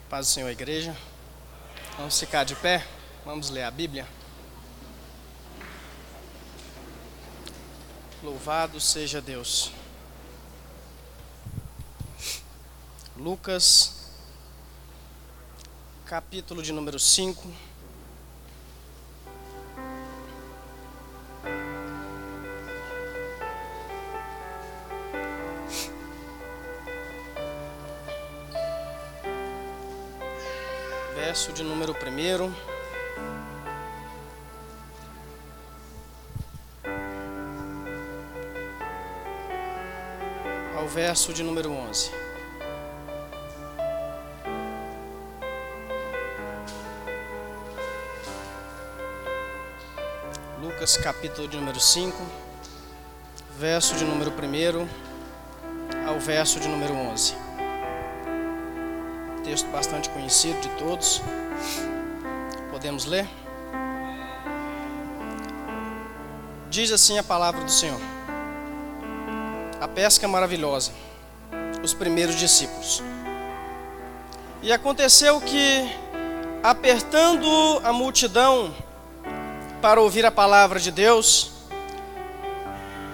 Paz do Senhor, igreja. Vamos ficar de pé, vamos ler a Bíblia. Louvado seja Deus. Lucas, capítulo de número 5. Verso de número 1 ao verso de número 11. Lucas capítulo de número 5, verso de número 1 ao verso de número 11. Texto bastante conhecido de todos. Podemos ler? Diz assim a palavra do Senhor: a pesca maravilhosa, os primeiros discípulos. E aconteceu que, apertando a multidão para ouvir a palavra de Deus,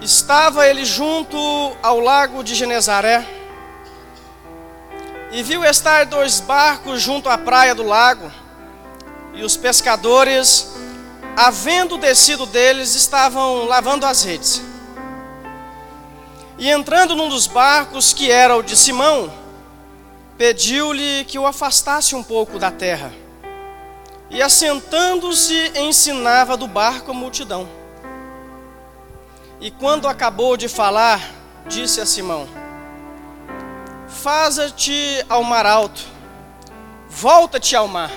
estava ele junto ao lago de Genezaré, e viu estar 2 barcos junto à praia do lago, e os pescadores, havendo descido deles, estavam lavando as redes. E entrando num dos barcos, que era o de Simão, pediu-lhe que o afastasse um pouco da terra. E assentando-se, ensinava do barco a multidão. E quando acabou de falar, disse a Simão: faza-te ao mar alto, volta-te ao mar,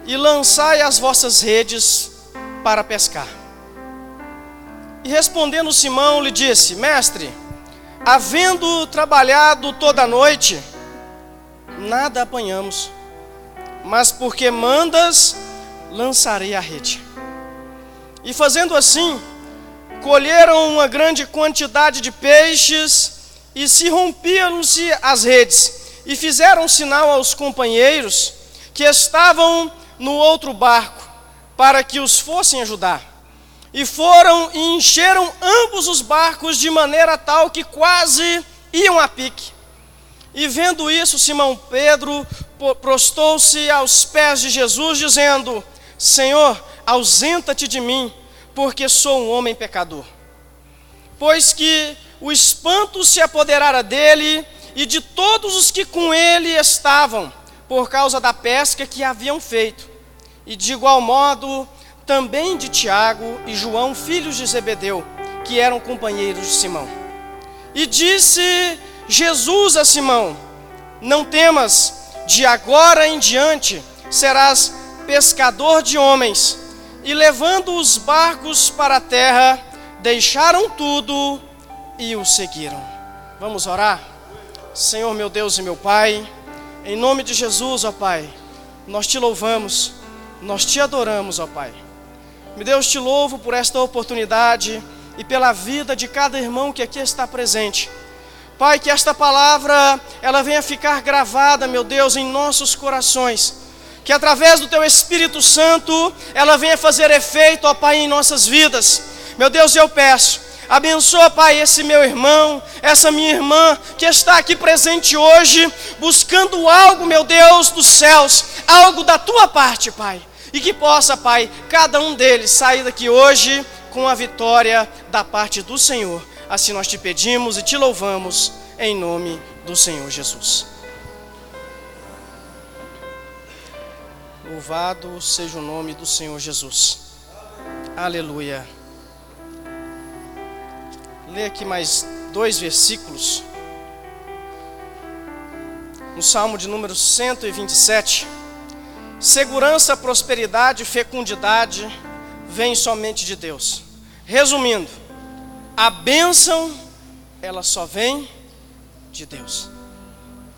e lançai as vossas redes para pescar. E respondendo Simão, lhe disse: mestre, havendo trabalhado toda a noite, nada apanhamos, mas porque mandas, lançarei a rede. E fazendo assim, colheram uma grande quantidade de peixes, e se rompiam-se as redes, e fizeram sinal aos companheiros que estavam no outro barco, para que os fossem ajudar. E foram e encheram ambos os barcos, de maneira tal que quase iam a pique. E vendo isso, Simão Pedro prostou-se aos pés de Jesus, dizendo: Senhor, ausenta-te de mim, porque sou um homem pecador. Pois que o espanto se apoderara dele e de todos os que com ele estavam, por causa da pesca que haviam feito. E de igual modo também de Tiago e João, filhos de Zebedeu, que eram companheiros de Simão. E disse Jesus a Simão: não temas, de agora em diante serás pescador de homens. E levando os barcos para a terra, deixaram tudo e o seguiram. Vamos orar? Senhor meu Deus e meu Pai, em nome de Jesus, ó Pai, nós te louvamos, nós te adoramos, ó Pai. Meu Deus, te louvo por esta oportunidade e pela vida de cada irmão que aqui está presente. Pai, que esta palavra, ela venha ficar gravada, meu Deus, em nossos corações. Que através do Teu Espírito Santo, ela venha fazer efeito, ó Pai, em nossas vidas. Meu Deus, eu peço, abençoa, Pai, esse meu irmão, essa minha irmã, que está aqui presente hoje, buscando algo, meu Deus, dos céus, algo da Tua parte, Pai. E que possa, Pai, cada um deles sair daqui hoje com a vitória da parte do Senhor. Assim nós te pedimos e te louvamos, em nome do Senhor Jesus. Louvado seja o nome do Senhor Jesus. Aleluia. Lê aqui mais 2 versículos. No Salmo de número 127. Segurança, prosperidade e fecundidade vem somente de Deus. Resumindo, a bênção, ela só vem de Deus.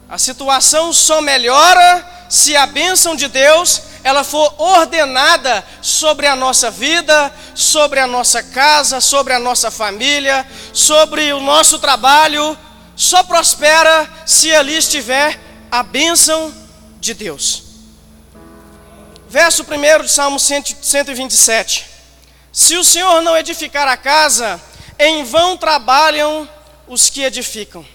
A situação só melhora se a bênção de Deus, ela for ordenada sobre a nossa vida, sobre a nossa casa, sobre a nossa família, sobre o nosso trabalho. Só prospera se ali estiver a bênção de Deus. Verso 1 de Salmo 127. Se o Senhor não edificar a casa, em vão trabalham os que edificam.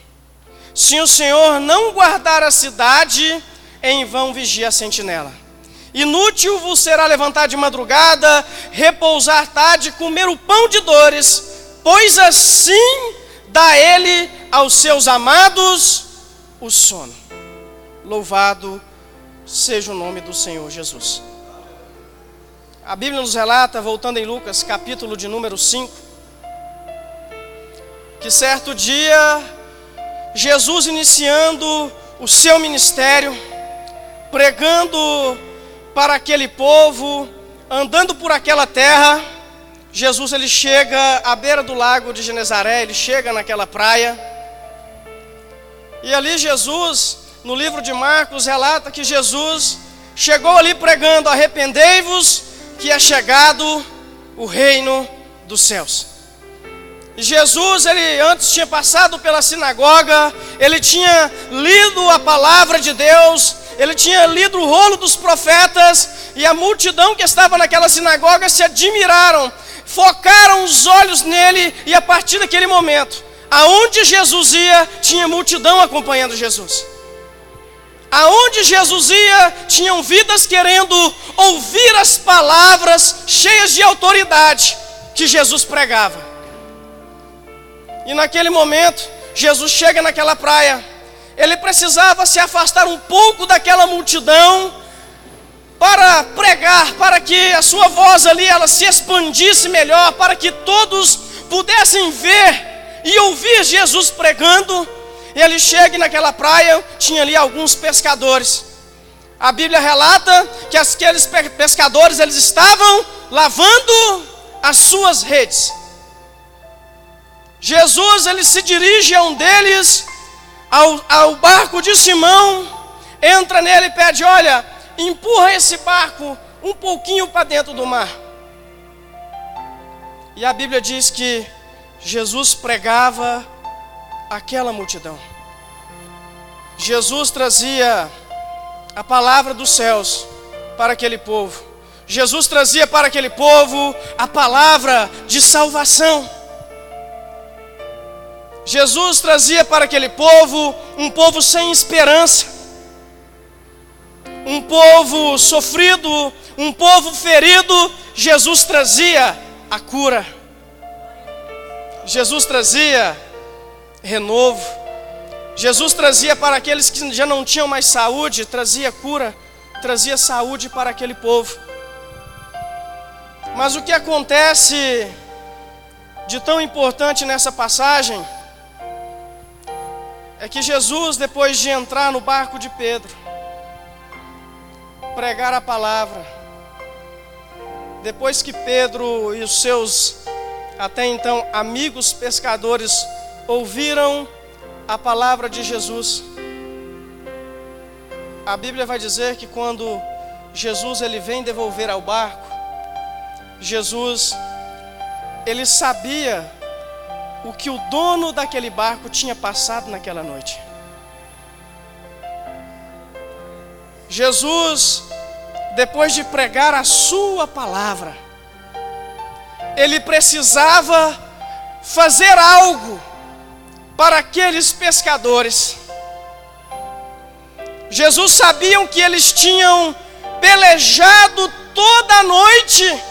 Se o Senhor não guardar a cidade, em vão vigia a sentinela. Inútil vos será levantar de madrugada, repousar tarde, comer o pão de dores, pois assim dá ele aos seus amados o sono. Louvado seja o nome do Senhor Jesus. A Bíblia nos relata, voltando em Lucas, capítulo de número 5, que certo dia, Jesus iniciando o seu ministério, pregando para aquele povo, andando por aquela terra, Jesus ele chega à beira do lago de Genezaré, ele chega naquela praia, e ali Jesus, no livro de Marcos, relata que Jesus chegou ali pregando: arrependei-vos, que é chegado o reino dos céus. E Jesus, ele antes tinha passado pela sinagoga, ele tinha lido a palavra de Deus, ele tinha lido o rolo dos profetas, e a multidão que estava naquela sinagoga se admiraram, focaram os olhos nele, e a partir daquele momento, aonde Jesus ia, tinha multidão acompanhando Jesus. Aonde Jesus ia, tinham vidas querendo ouvir as palavras cheias de autoridade que Jesus pregava. E naquele momento, Jesus chega naquela praia. Ele precisava se afastar um pouco daquela multidão para pregar, para que a sua voz ali ela se expandisse melhor, para que todos pudessem ver e ouvir Jesus pregando. E ele chega naquela praia, tinha ali alguns pescadores. A Bíblia relata que aqueles pescadores eles estavam lavando as suas redes. Jesus ele se dirige a um deles, ao barco de Simão, entra nele e pede: olha, empurra esse barco um pouquinho para dentro do mar. E a Bíblia diz que Jesus pregava aquela multidão. Jesus trazia a palavra dos céus para aquele povo. Jesus trazia para aquele povo a palavra de salvação. Jesus trazia para aquele povo um povo sem esperança, um povo sofrido, um povo ferido. Jesus trazia a cura. Jesus trazia renovo. Jesus trazia para aqueles que já não tinham mais saúde, trazia cura, trazia saúde para aquele povo. Mas o que acontece de tão importante nessa passagem é que Jesus, depois de entrar no barco de Pedro, pregar a palavra, depois que Pedro e os seus até então amigos pescadores ouviram a palavra de Jesus, a Bíblia vai dizer que quando Jesus ele vem devolver ao barco, Jesus ele sabia o que o dono daquele barco tinha passado naquela noite. Jesus, depois de pregar a sua palavra, ele precisava fazer algo para aqueles pescadores. Jesus sabia que eles tinham pelejado toda a noite,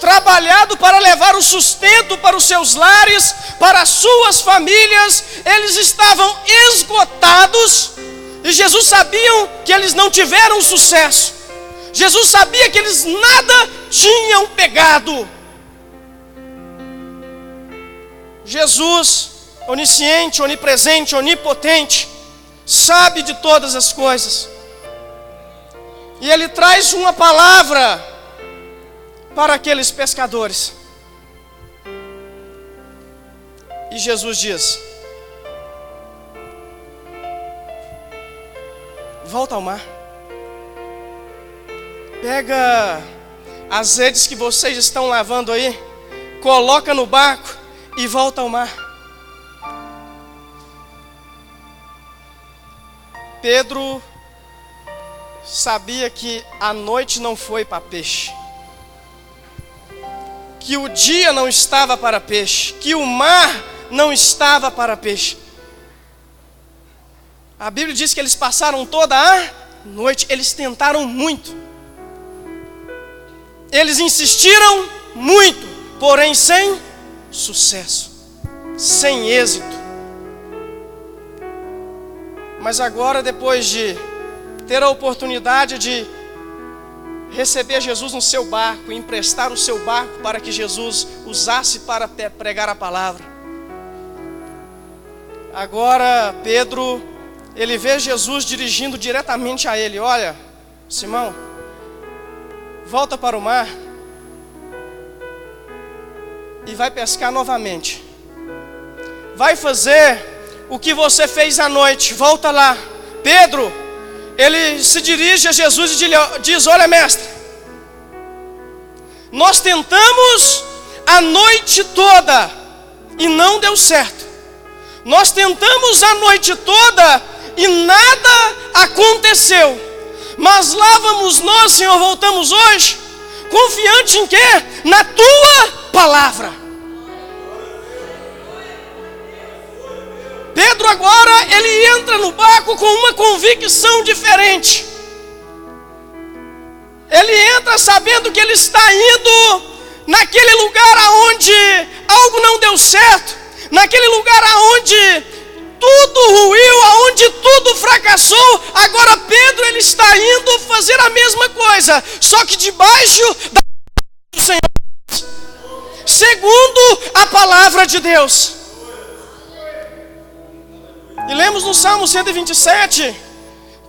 trabalhado para levar o sustento para os seus lares, para as suas famílias. Eles estavam esgotados, e Jesus sabia que eles não tiveram sucesso. Jesus sabia que eles nada tinham pegado. Jesus, onisciente, onipresente, onipotente, sabe de todas as coisas. E ele traz uma palavra para aqueles pescadores. E Jesus diz: volta ao mar. Pega as redes que vocês estão lavando aí, coloca no barco e volta ao mar. Pedro sabia que a noite não foi para peixe, que o dia não estava para peixe, que o mar não estava para peixe. A Bíblia diz que eles passaram toda a noite, eles tentaram muito, eles insistiram muito, porém sem sucesso, sem êxito. Mas agora, depois de ter a oportunidade de receber Jesus no seu barco, emprestar o seu barco para que Jesus usasse para pregar a palavra, agora Pedro, ele vê Jesus dirigindo diretamente a ele: olha, Simão, volta para o mar e vai pescar novamente. Vai fazer o que você fez à noite, volta lá. Pedro, ele se dirige a Jesus e diz: olha, mestre, nós tentamos a noite toda e não deu certo. Nós tentamos a noite toda e nada aconteceu. Mas lá vamos nós, Senhor, voltamos hoje, confiante em quê? Na tua palavra. Pedro agora, ele entra no barco com uma convicção diferente. Ele entra sabendo que ele está indo naquele lugar aonde algo não deu certo, naquele lugar aonde tudo ruiu, aonde tudo fracassou. Agora Pedro, ele está indo fazer a mesma coisa, só que debaixo da do Senhor, segundo a palavra de Deus. E lemos no Salmo 127,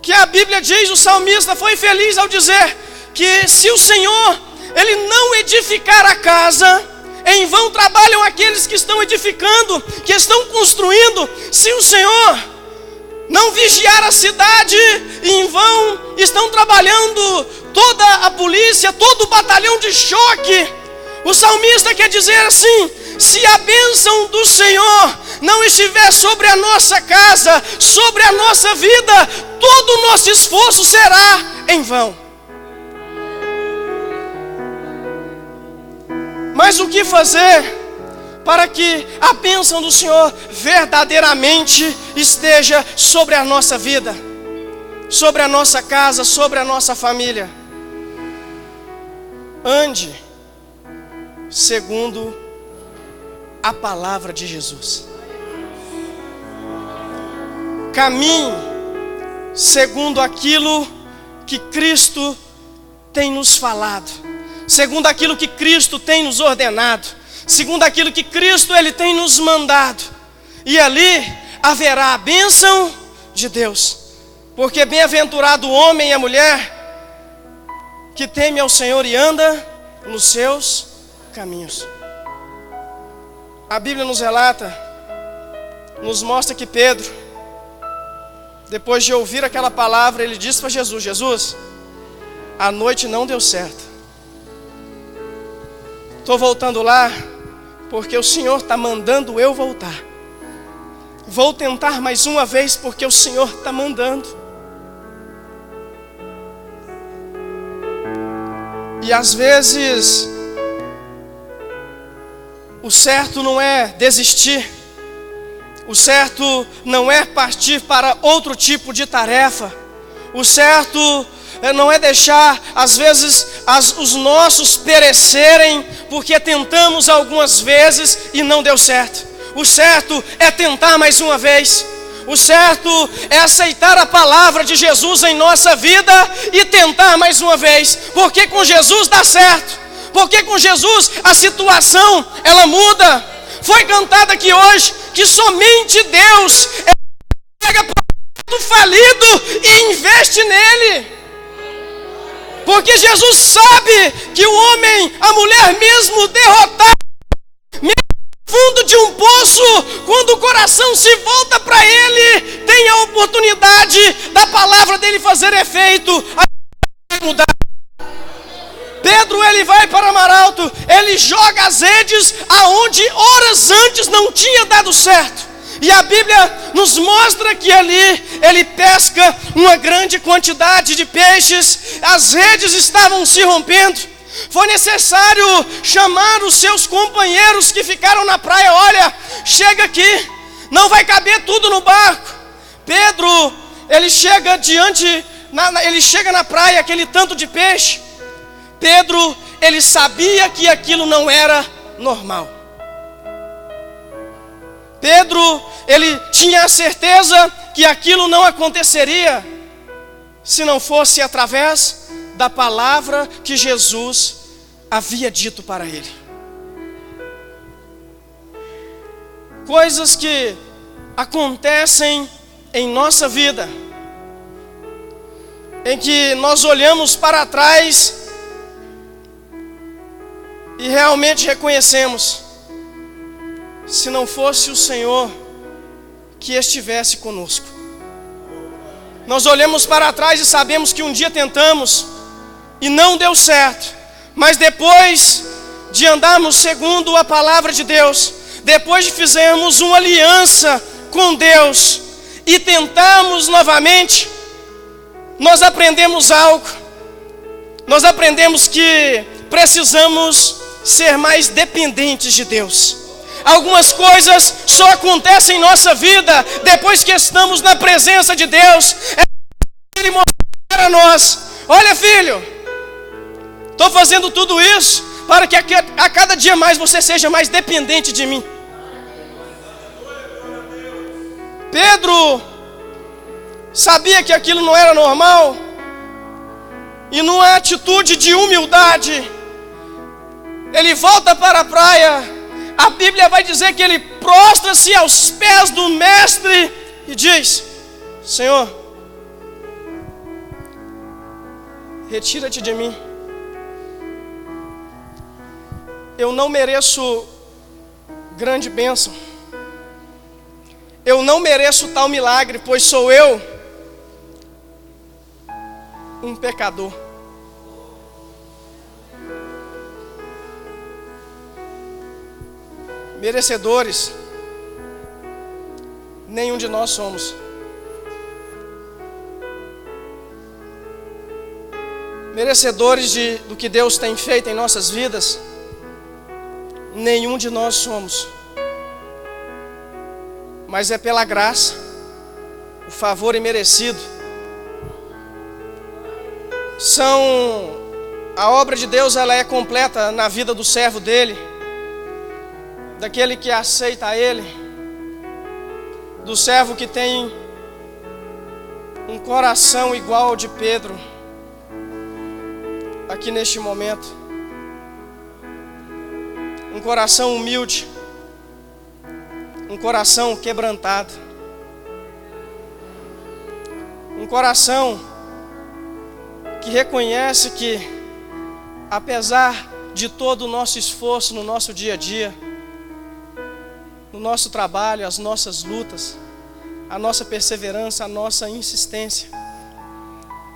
que a Bíblia diz, o salmista foi feliz ao dizer que se o Senhor, ele não edificar a casa, em vão trabalham aqueles que estão edificando, que estão construindo. Se o Senhor não vigiar a cidade, em vão estão trabalhando toda a polícia, todo o batalhão de choque. O salmista quer dizer assim: se a bênção do Senhor não estiver sobre a nossa casa, sobre a nossa vida, todo o nosso esforço será em vão. Mas o que fazer para que a bênção do Senhor verdadeiramente esteja sobre a nossa vida, sobre a nossa casa, sobre a nossa família? Ande segundo a palavra de Jesus. Caminhe segundo aquilo que Cristo tem nos falado, segundo aquilo que Cristo tem nos ordenado, segundo aquilo que Cristo ele tem nos mandado. E ali haverá a bênção de Deus. Porque bem-aventurado o homem e a mulher que teme ao Senhor e anda nos seus caminhos. A Bíblia nos relata, nos mostra que Pedro, depois de ouvir aquela palavra, ele disse para Jesus: Jesus, a noite não deu certo. Estou voltando lá porque o Senhor está mandando eu voltar. Vou tentar mais uma vez porque o Senhor está mandando. E às vezes o certo não é desistir. O certo não é partir para outro tipo de tarefa. O certo não é deixar, às vezes, os nossos perecerem, porque tentamos algumas vezes e não deu certo. O certo é tentar mais uma vez. O certo é aceitar a palavra de Jesus em nossa vida e tentar mais uma vez. Porque com Jesus dá certo. Porque com Jesus a situação, ela muda. Foi cantado aqui hoje que somente Deus pega produto falido e investe nele. Porque Jesus sabe que o homem, a mulher mesmo derrotado, mesmo no fundo de um poço, quando o coração se volta para ele, tem a oportunidade da palavra dele fazer efeito, a mudar. Pedro, ele vai para mar alto, ele joga as redes aonde horas antes não tinha dado certo. E a Bíblia nos mostra que ali ele pesca uma grande quantidade de peixes, as redes estavam se rompendo. Foi necessário chamar os seus companheiros que ficaram na praia. Olha, chega aqui, não vai caber tudo no barco. Pedro, ele chega ele chega na praia, aquele tanto de peixe. Pedro, ele sabia que aquilo não era normal. Pedro, ele tinha a certeza que aquilo não aconteceria se não fosse através da palavra que Jesus havia dito para ele. Coisas que acontecem em nossa vida, em que nós olhamos para trás e realmente reconhecemos: se não fosse o Senhor que estivesse conosco. Nós olhamos para trás e sabemos que um dia tentamos e não deu certo, mas depois de andarmos segundo a palavra de Deus, depois de fizermos uma aliança com Deus e tentarmos novamente, nós aprendemos algo. Nós aprendemos que precisamos ser mais dependentes de Deus. Algumas coisas só acontecem em nossa vida depois que estamos na presença de Deus. Ele mostra para nós: olha, filho, estou fazendo tudo isso para que a cada dia mais você seja mais dependente de mim. Pedro sabia que aquilo não era normal, e numa atitude de humildade, ele volta para a praia. A Bíblia vai dizer que ele prostra-se aos pés do mestre e diz: Senhor, retira-te de mim. Eu não mereço grande bênção. Eu não mereço tal milagre, pois sou eu um pecador. Merecedores, nenhum de nós somos. Merecedores do que Deus tem feito em nossas vidas, nenhum de nós somos. Mas é pela graça, o favor imerecido. A obra de Deus, ela é completa na vida do servo dele, daquele que aceita Ele, do servo que tem um coração igual ao de Pedro, aqui neste momento. Um coração humilde, um coração quebrantado, um coração que reconhece que, apesar de todo o nosso esforço no nosso dia a dia, no nosso trabalho, as nossas lutas, a nossa perseverança, a nossa insistência,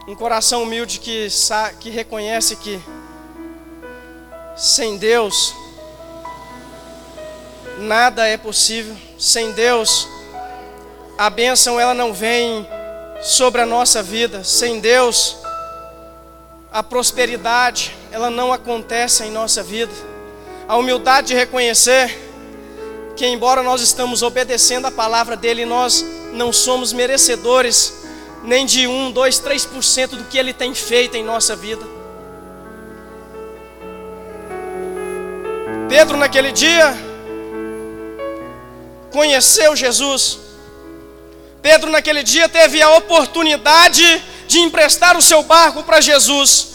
um coração humilde que reconhece que sem Deus nada é possível. Sem Deus a bênção, ela não vem sobre a nossa vida. Sem Deus a prosperidade, ela não acontece em nossa vida. A humildade de reconhecer que, embora nós estamos obedecendo a palavra dele, nós não somos merecedores nem de 1, 2, 3% do que ele tem feito em nossa vida. Pedro, naquele dia, conheceu Jesus. Pedro, naquele dia, teve a oportunidade de emprestar o seu barco para Jesus.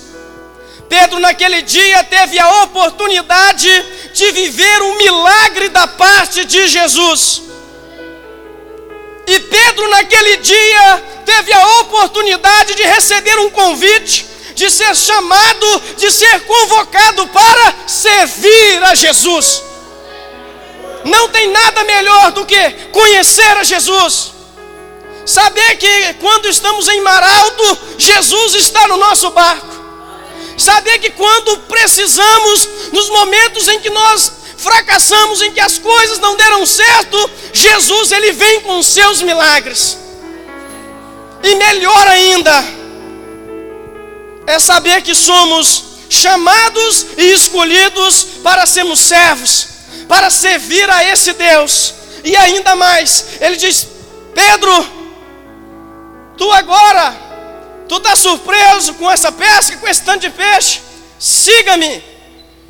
Pedro, naquele dia, teve a oportunidade de viver um milagre da parte de Jesus. E Pedro, naquele dia, teve a oportunidade de receber um convite, de ser chamado, de ser convocado para servir a Jesus. Não tem nada melhor do que conhecer a Jesus. Saber que quando estamos em mar alto, Jesus está no nosso barco. Saber que quando precisamos, nos momentos em que nós fracassamos, em que as coisas não deram certo, Jesus, Ele vem com os seus milagres. E melhor ainda, é saber que somos chamados e escolhidos para sermos servos, para servir a esse Deus. E ainda mais, Ele diz: Pedro, tu está surpreso com essa pesca, com esse tanto de peixe? Siga-me,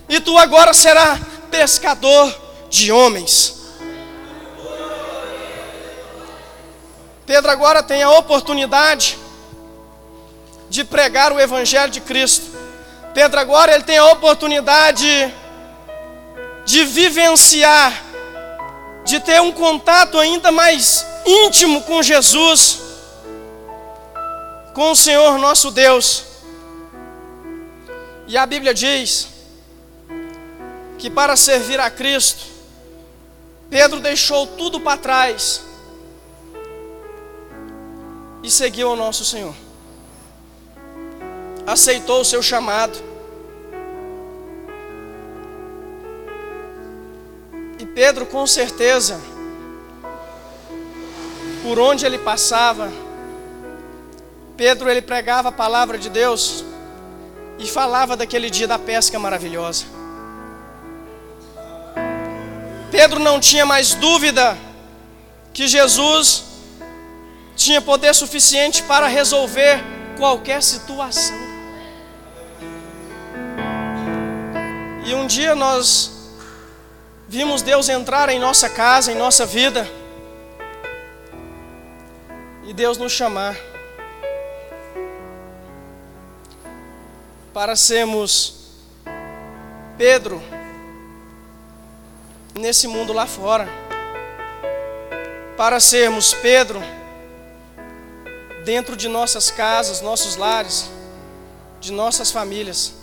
e tu agora será pescador de homens. Pedro agora tem a oportunidade de pregar o Evangelho de Cristo. Pedro agora ele tem a oportunidade de vivenciar, de ter um contato ainda mais íntimo com Jesus, com o Senhor nosso Deus. E a Bíblia diz que para servir a Cristo, Pedro deixou tudo para trás e seguiu ao nosso Senhor. Aceitou o seu chamado. E Pedro, com certeza, por onde ele passava, Pedro ele pregava a palavra de Deus e falava daquele dia da pesca maravilhosa. Pedro não tinha mais dúvida que Jesus tinha poder suficiente para resolver qualquer situação. E um dia nós vimos Deus entrar em nossa casa, em nossa vida, e Deus nos chamar para sermos Pedro nesse mundo lá fora, para sermos Pedro dentro de nossas casas, nossos lares, de nossas famílias.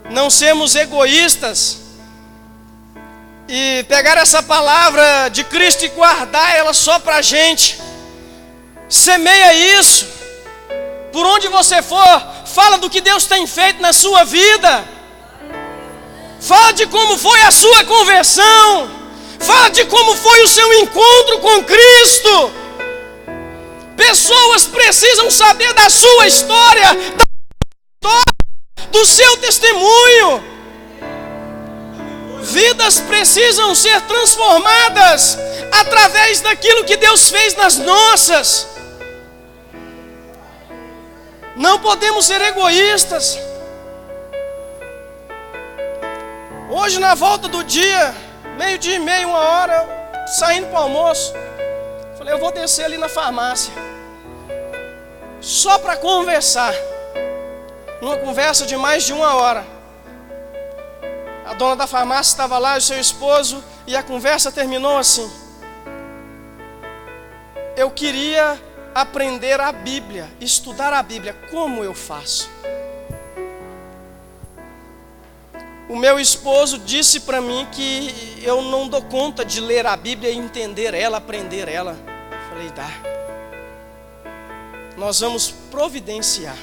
Não sermos egoístas e pegar essa palavra de Cristo e guardar ela só para a gente. Semeia isso. Por onde você for, fala do que Deus tem feito na sua vida. Fala de como foi a sua conversão. Fala de como foi o seu encontro com Cristo. Pessoas precisam saber da sua história, do seu testemunho. Vidas precisam ser transformadas através daquilo que Deus fez nas nossas. Não podemos ser egoístas. Hoje, na volta do dia, 12:30, 1h, saindo para o almoço, falei, eu vou descer ali na farmácia, só para conversar. Uma conversa de mais de 1h. A dona da farmácia estava lá, e o seu esposo, e a conversa terminou assim: eu queria aprender a Bíblia, estudar a Bíblia, como eu faço? O meu esposo disse para mim que eu não dou conta de ler a Bíblia e entender ela, aprender ela. Falei, dá. Nós vamos providenciar.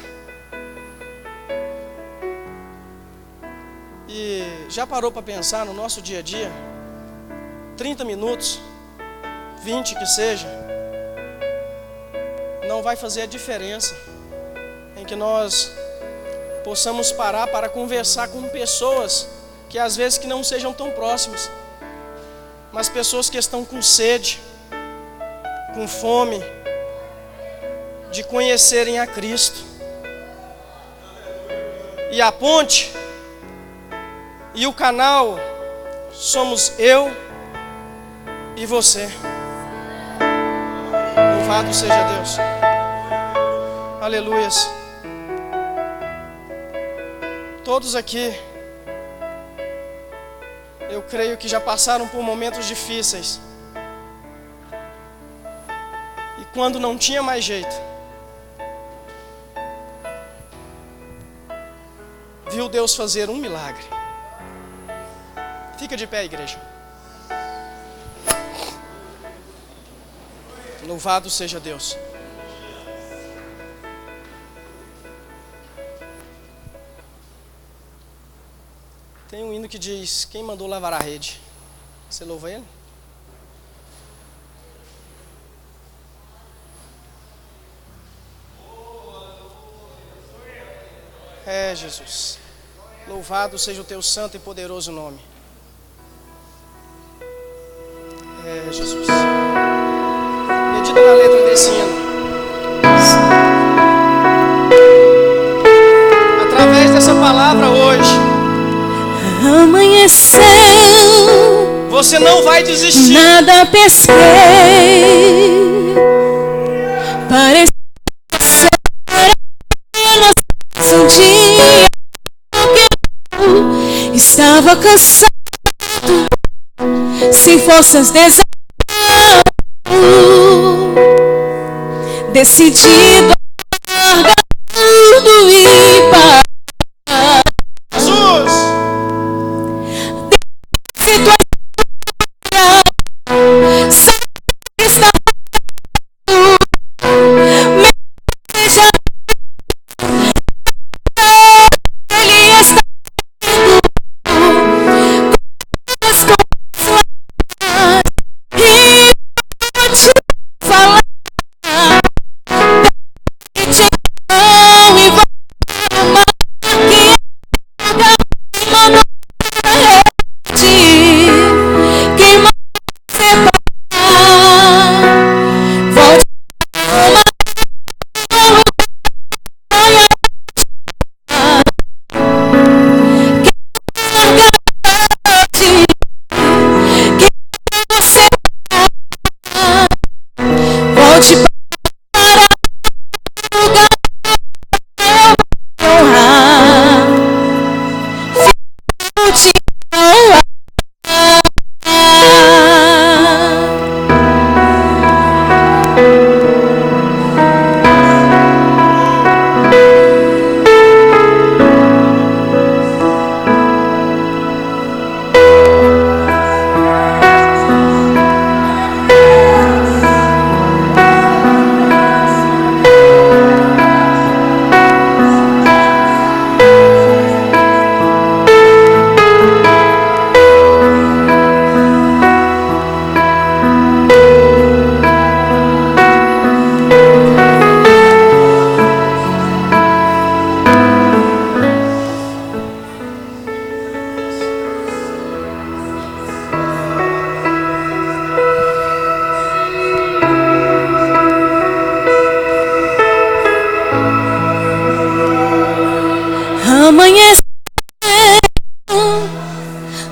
E já parou para pensar no nosso dia a dia? 30 minutos, 20 que seja, não vai fazer a diferença em que nós possamos parar para conversar com pessoas que às vezes que não sejam tão próximas, mas pessoas que estão com sede, com fome de conhecerem a Cristo. E a ponte e o canal somos eu e você. Louvado seja Deus. Aleluias. Todos aqui, eu creio que já passaram por momentos difíceis. E quando não tinha mais jeito, viu Deus fazer um milagre. Fica de pé, igreja. Louvado seja Deus. Tem um hino que diz: quem mandou lavar a rede? Você louva ele? É, Jesus. Louvado seja o teu santo e poderoso nome. É, Jesus. Medita na letra desse hino. Através dessa palavra hoje, amanheceu, você não vai desistir. Nada pesquei, parecia ser apenas um dia que eu estava cansado, sem forças, desanimado, decidido a largar tudo e parar. Jesus! Amanheceu,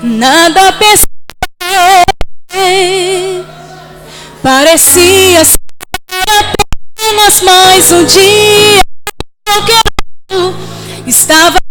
nada pesquei, parecia ser apenas mais um dia que eu estava